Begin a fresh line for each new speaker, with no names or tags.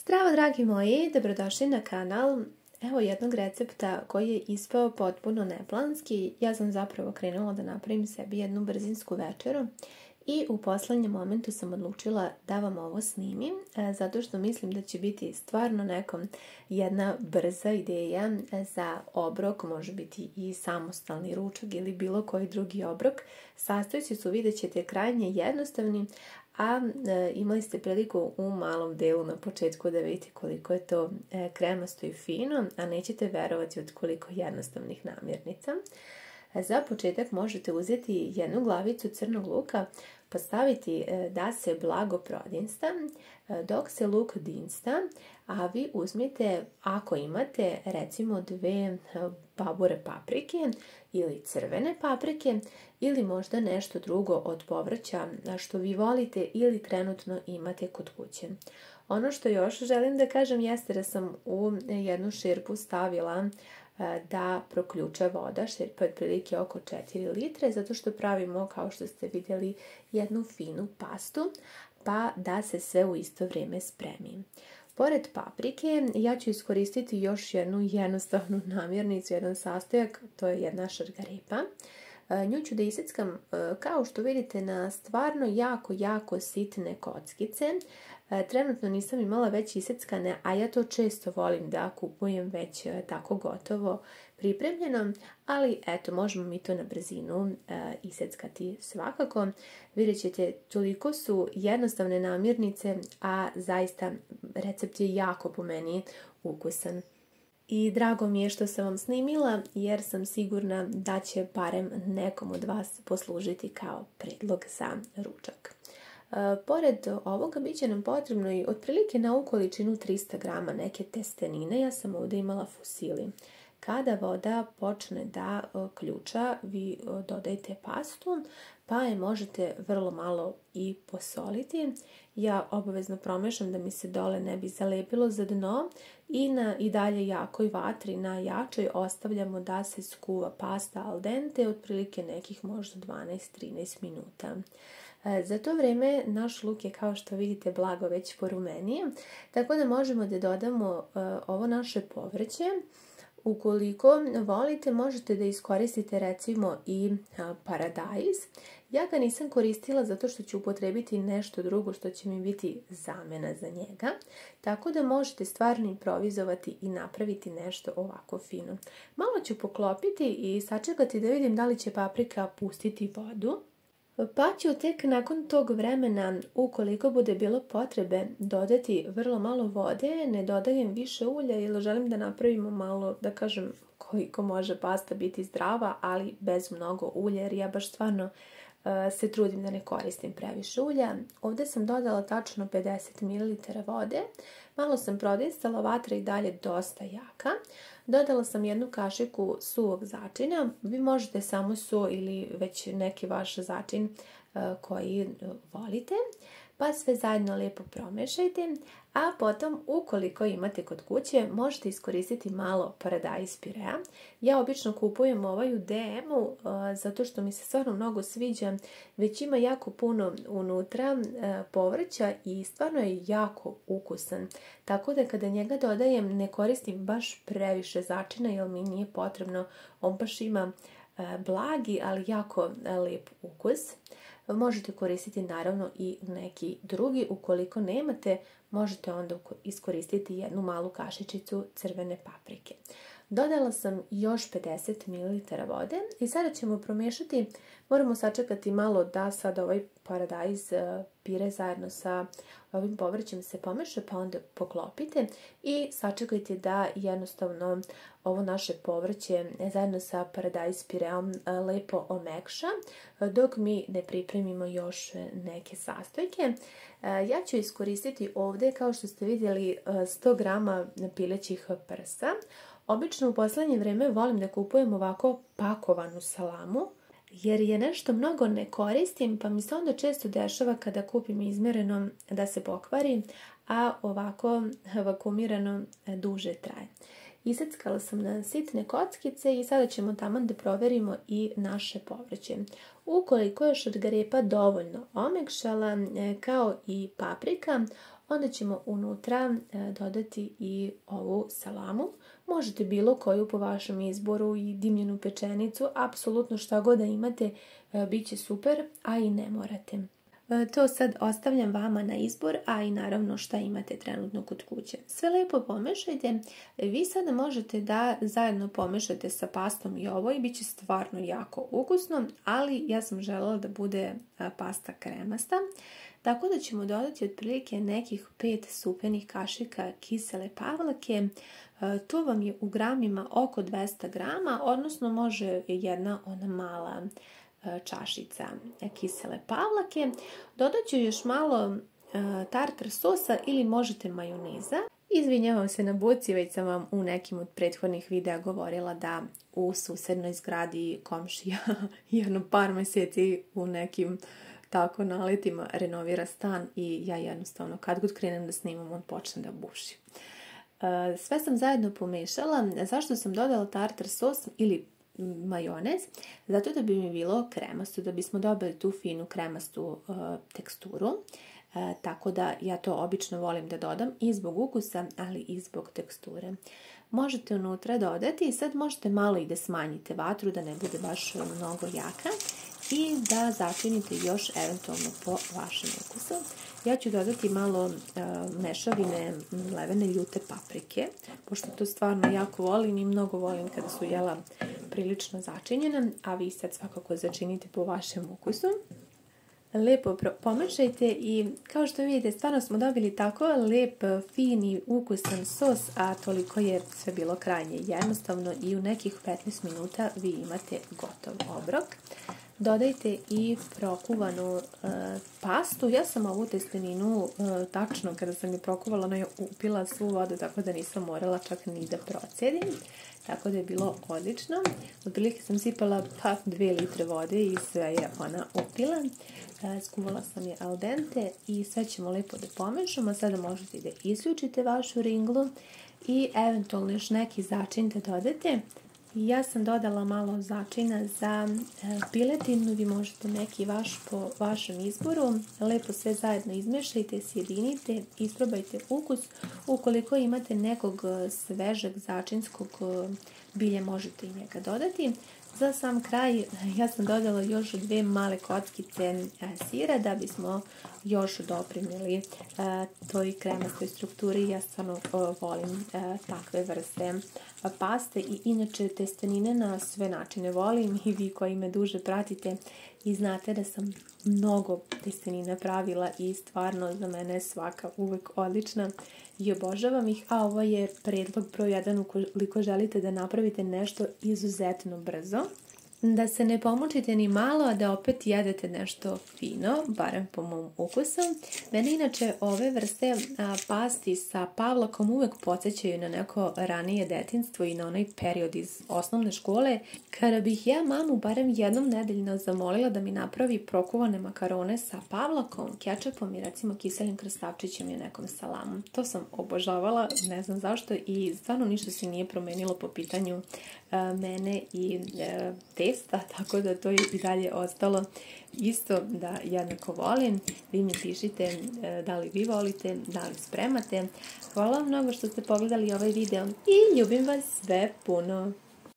Zdravo dragi moji, dobrodošli na kanal. Evo jednog recepta koji je ispao potpuno neplanski. Ja sam zapravo krenula da napravim sebi jednu brzinsku večeru i u poslednjem momentu sam odlučila da vam ovo snimim zato što mislim da će biti stvarno nekom jedna brza ideja za obrok, može biti i samostalni ručak ili bilo koji drugi obrok. Sastojci su, vidjet ćete, krajnje jednostavni, a imali ste priliku u malom delu na početku da vidite koliko je to kremasto i fino, a nećete verovati od koliko jednostavnih namirnica. Za početak možete uzeti jednu glavicu crnog luka, postaviti da se blago prodinsta, dok se luk dinsta, a vi uzmite, ako imate, recimo 2 babure paprike ili crvene paprike ili možda nešto drugo od povrća što vi volite ili trenutno imate kod kuće. Ono što još želim da kažem jeste da sam u jednu širpu stavila da proključa voda, širpa je otprilike oko 4 litre, zato što pravimo, kao što ste vidjeli, jednu finu pastu, pa da se sve u isto vrijeme spremi. Pored paprike, ja ću iskoristiti još jednu jednostavnu namirnicu, jedan sastojak, to je jedna šargarepa. Nju ću da iseckam, kao što vidite, na stvarno jako sitne kockice. Trenutno nisam imala već iseckane, a ja to često volim da kupujem već tako gotovo pripremljeno, ali eto, možemo mi to na brzinu iseckati svakako. Vidjet ćete, toliko su jednostavne namirnice, a zaista recept je jako po meni ukusan. I drago mi je što sam vam snimila, jer sam sigurna da će barem nekom od vas poslužiti kao predlog za ručak. Pored ovoga bit će nam potrebno i otprilike na ovu količinu 300 grama neke testenine. Ja sam ovdje imala fusili. Kada voda počne da ključa, vi dodajte pastu, pa je možete vrlo malo i posoliti. Ja obavezno promešam da mi se dole ne bi zalepilo za dno i dalje jakoj vatri na jačoj ostavljamo da se skuva pasta al dente, otprilike nekih možda 12-13 minuta. Za to vrijeme naš luk je, kao što vidite, blago već porumenije, tako da možemo da dodamo ovo naše povrće. Ukoliko volite, možete da iskoristite recimo i paradajz. Ja ga nisam koristila zato što ću upotrebiti nešto drugo što će mi biti zamjena za njega. Tako da možete stvarno improvizovati i napraviti nešto ovako fino. Malo ću poklopiti i sačekati da vidim da li će paprika pustiti vodu. Pa ću tek nakon tog vremena, ukoliko bude bilo potrebe, dodati vrlo malo vode, ne dodajem više ulja jer želim da napravimo malo, da kažem, koliko može pasta biti zdrava, ali bez mnogo ulja, jer ja baš stvarno se trudim da ne koristim previše ulja. Ovdje sam dodala tačno 50 ml vode, malo sam prodinstala, vatra i dalje dosta jaka. Dodala sam jednu kašiku suvog začina, vi možete samo so ili već neki vaš začin koji volite, pa sve zajedno lijepo promešajte, a potom ukoliko imate kod kuće možete iskoristiti malo paradajz pirea. Ja obično kupujem ovaj u DM-u zato što mi se stvarno mnogo sviđa, već ima jako puno unutra povrća i stvarno je jako ukusan. Tako da kada njega dodajem ne koristim baš previše začina jer mi nije potrebno, on baš ima blagi ali jako lijep ukus. Možete koristiti naravno i neki drugi, ukoliko nemate možete onda iskoristiti jednu malu kašičicu crvene paprike. Dodala sam još 50 ml vode i sada ćemo promiješati, moramo sačekati malo da sad ovaj paradajz pire zajedno sa ovim povrćem se pomeša, pa onda poklopite i sačekajte da jednostavno ovo naše povrće zajedno sa paradajz pireom lepo omekša, dok mi ne pripremimo još neke sastojke. Ja ću iskoristiti ovdje, kao što ste vidjeli, 100 grama pilećih prsa. Obično u posljednje vrijeme volim da kupujem ovako pakovanu salamu, jer je nešto mnogo ne koristim, pa mi se onda često dešava kada kupim izmjereno da se pokvari, a ovako vakumirano duže traje. Iseckala sam na sitne kockice i sada ćemo taman da proverimo i naše povrće. Ukoliko još od garepa dovoljno omekšala, kao i paprika, onda ćemo unutra dodati i ovu salamu. Možete bilo koju po vašem izboru, i dimljenu pečenicu, apsolutno šta god da imate, bit će super, a i ne morate. To sad ostavljam vama na izbor, a i naravno šta imate trenutno kod kuće. Sve lepo pomešajte. Vi sada možete da zajedno pomešate sa pastom i ovo i bit će stvarno jako ukusno, ali ja sam želela da bude pasta kremasta. Tako da ćemo dodati otprilike nekih 5 supenih kašika kisele pavlake. To vam je u gramima oko 200 grama, odnosno može jedna ona mala čašica kisele pavlake. Dodat ću još malo tartar sosa ili možete majoniza. Izvinjavam se na buci, već sam vam u nekim od prethodnih videa govorila da u susednoj zgradi komšija jedno par meseci u nekim tako naletima renovira stan i ja jednostavno kad god krenem da snimam on počne da buši. Sve sam zajedno pomešala. Zašto sam dodala tartar sos ili majonez? Zato da bi mi bilo kremasto, da bismo dobili tu finu kremastu teksturu. Tako da ja to obično volim da dodam i zbog ukusa, ali i zbog teksture. Možete unutra dodati i sad možete malo i da smanjite vatru, da ne bude baš mnogo jaka i da začinite još eventualno po vašem ukusu. Ja ću dodati malo mešavine levene ljute paprike, pošto to stvarno jako volim i mnogo volim kada su jela prilično začinjena, a vi sad svakako začinite po vašem ukusu. Lepo pomešajte i kao što vidite stvarno smo dobili tako lep, fini, ukusan sos, a toliko je sve bilo krajnje jednostavno i u nekih 15 minuta vi imate gotov obrok. Dodajte i prokuvanu pastu. Ja sam ovu testeninu tačno kada sam je prokuvala, ona je upila svu vodu, tako da nisam morala čak ni da procedim. Tako da je bilo odlično. Otprilike sam sipala 2 litre vode i sve je ona upila. Skuvala sam je al dente i sve ćemo lepo da pomešamo. Sada možete da isključite vašu ringlu i eventualno još neki začin da dodate. Ja sam dodala malo začina za piletinu, vi možete neki vaš po vašem izboru. Lepo sve zajedno izmešajte, sjedinite, isprobajte ukus. Ukoliko imate nekog svežeg začinskog bilja, možete i njega dodati. Za sam kraj ja sam dodala još 2 male kockice sira da bismo još doprinijeli toj kremastoj strukturi. Ja stvarno volim takve vrste paste i inače testenine na sve načine volim i vi koji me duže pratite i znate da sam mnogo testenina pravila i stvarno za mene je svaka uvek odlična i obožavam ih, a ovo je predlog broj 1 ukoliko želite da napravite nešto izuzetno brzo. Da se ne pomučite ni malo, a da opet jedete nešto fino, barem po mom ukusu. Mene inače ove vrste pasti sa pavlakom uvek podsjećaju na neko ranije detinjstvo i na onaj period iz osnovne škole, kada bih ja mamu barem jednom nedeljno zamolila da mi napravi prokuvane makarone sa pavlakom, kečapom i recimo kiselim krastavčićem i nekom salamom. To sam obožavala, ne znam zašto, i stvarno ništa se nije promenilo po pitanju mene i testa, tako da to je i dalje ostalo isto da jednako volim. Vi mi pišite da li vi volite, da li spremate. Hvala vam mnogo što ste pogledali ovaj video i ljubim vas sve puno.